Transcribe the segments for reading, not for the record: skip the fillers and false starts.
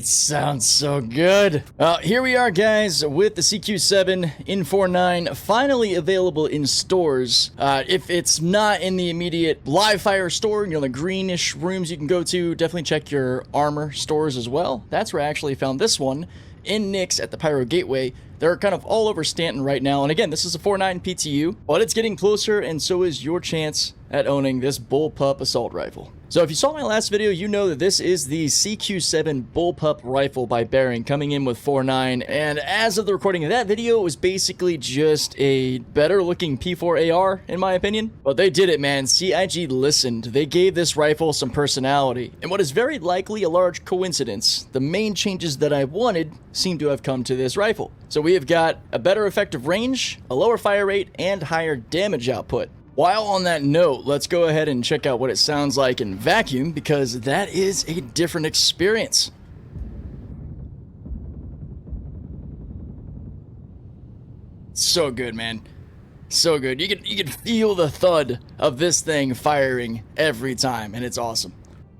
sounds so good. Here we are, guys, with the CQ7 in 4.9, finally available in stores. If it's not in the immediate live fire store, you know, the greenish rooms you can go to, definitely check your armor stores as well. That's where I actually found this one, in Nick's at the Pyro Gateway. They're kind of all over Stanton right now, and again, this is a 4.9 PTU, but it's getting closer, and so is your chance at owning this Bullpup assault rifle. So if you saw my last video, you know that this is the CQ7 Bullpup rifle by Bearing, coming in with 4.9, and as of the recording of that video, it was basically just a better looking P4 AR, in my opinion. But they did it, man. CIG listened. They gave this rifle some personality, and what is very likely a large coincidence, the main changes that I wanted seem to have come to this rifle. So we have got a better effective range, a lower fire rate, and higher damage output. While on that note, let's go ahead and check out what it sounds like in vacuum, because that is a different experience. So good, man. So good. You can feel the thud of this thing firing every time, and it's awesome.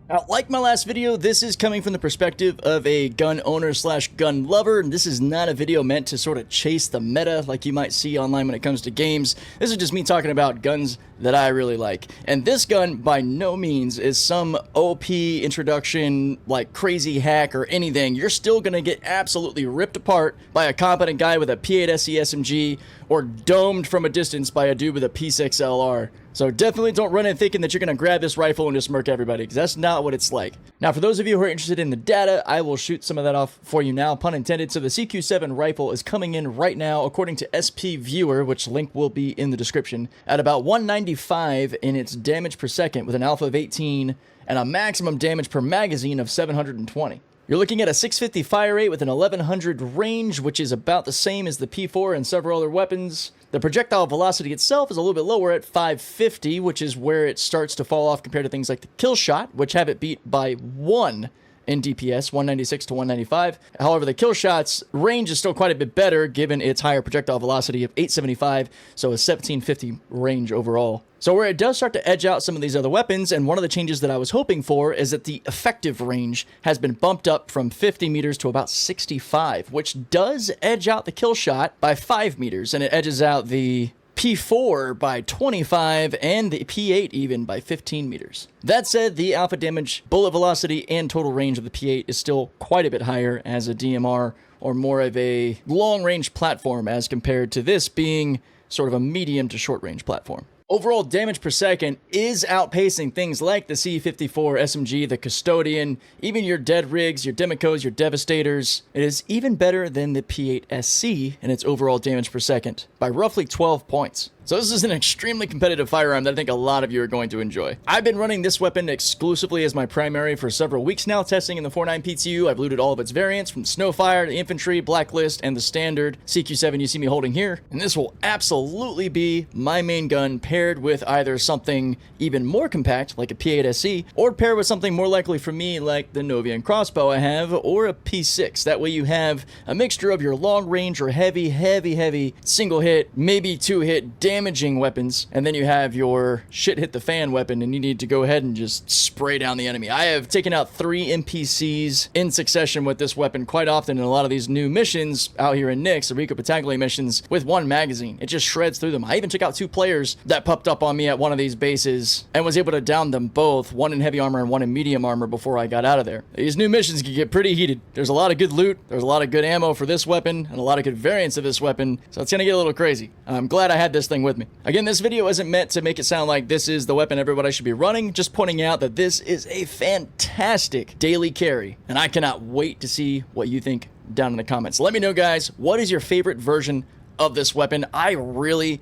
Now, like my last video, this is coming from the perspective of a gun owner slash gun lover, and this is not a video meant to sort of chase the meta like you might see online when it comes to games. This is just me talking about guns that I really like. And this gun, by no means, is some OP introduction, like crazy hack or anything. You're still gonna get absolutely ripped apart by a competent guy with a P8 SE SMG, or domed from a distance by a dude with a P6 LR. So definitely don't run in thinking that you're going to grab this rifle and just murk everybody, because that's not what it's like. Now, for those of you who are interested in the data, I will shoot some of that off for you now, pun intended. So the CQ7 rifle is coming in right now, according to SP Viewer, which link will be in the description, at about 195 in its damage per second with an alpha of 18 and a maximum damage per magazine of 720. You're looking at a 650 fire rate with an 1100 range, which is about the same as the P4 and several other weapons. The projectile velocity itself is a little bit lower at 550, which is where it starts to fall off compared to things like the kill shot, which have it beat by 1 in DPS, 196 to 195. However, the kill shot's range is still quite a bit better given its higher projectile velocity of 875, so a 1750 range overall. So where it does start to edge out some of these other weapons, and one of the changes that I was hoping for, is that the effective range has been bumped up from 50 meters to about 65, which does edge out the kill shot by 5 meters, and it edges out the P4 by 25 and the P8 even by 15 meters. That said, the alpha damage, bullet velocity, and total range of the P8 is still quite a bit higher as a DMR, or more of a long-range platform, as compared to this being sort of a medium to short-range platform. Overall damage per second is outpacing things like the C54 SMG, the Custodian, even your Dead Rigs, your Demicos, your Devastators. It is even better than the P8 SC in its overall damage per second by roughly 12 points. So this is an extremely competitive firearm that I think a lot of you are going to enjoy. I've been running this weapon exclusively as my primary for several weeks now, testing in the 4.9 PTU. I've looted all of its variants, from Snowfire, the Infantry, Blacklist, and the standard CQ7 you see me holding here. And this will absolutely be my main gun, paired with either something even more compact, like a P8 SC, or paired with something more likely for me, like the Novian crossbow I have, or a P6. That way you have a mixture of your long range or heavy single hit, maybe 2-hit damaging weapons, and then you have your shit hit the fan weapon, and you need to go ahead and just spray down the enemy. I have taken out 3 NPCs in succession with this weapon quite often in a lot of these new missions out here in Nick's, the Rico Battaglia missions, with 1 magazine. It just shreds through them. I even took out 2 players that popped up on me at one of these bases and was able to down them both, 1 in heavy armor and 1 in medium armor, before I got out of there. These new missions can get pretty heated. There's a lot of good loot, there's a lot of good ammo for this weapon, and a lot of good variants of this weapon, so it's gonna get a little crazy. I'm glad I had this thing with me. Again, this video isn't meant to make it sound like this is the weapon everybody should be running, just pointing out that this is a fantastic daily carry, and I cannot wait to see what you think down in the comments. Let me know, guys, what is your favorite version of this weapon? I really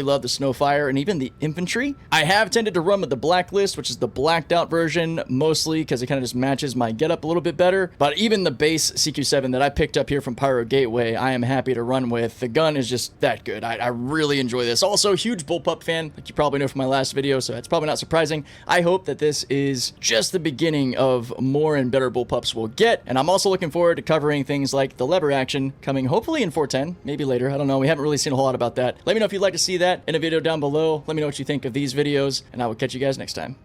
love the Snowfire and even the Infantry. I have tended to run with the Blacklist, which is the blacked out version, mostly because it kind of just matches my getup a little bit better. But even the base CQ7 that I picked up here from Pyro Gateway, I am happy to run with. The gun is just that good. I really enjoy this. Also, huge Bullpup fan, like you probably know from my last video, so that's probably not surprising. I hope that this is just the beginning of more and better Bullpups we'll get, and I'm also looking forward to covering things like the lever action coming hopefully in 410, maybe later. I don't know. We haven't really seen a whole lot about that. Let me know if you'd like to see that in a video down below. Let me know what you think of these videos, and I will catch you guys next time.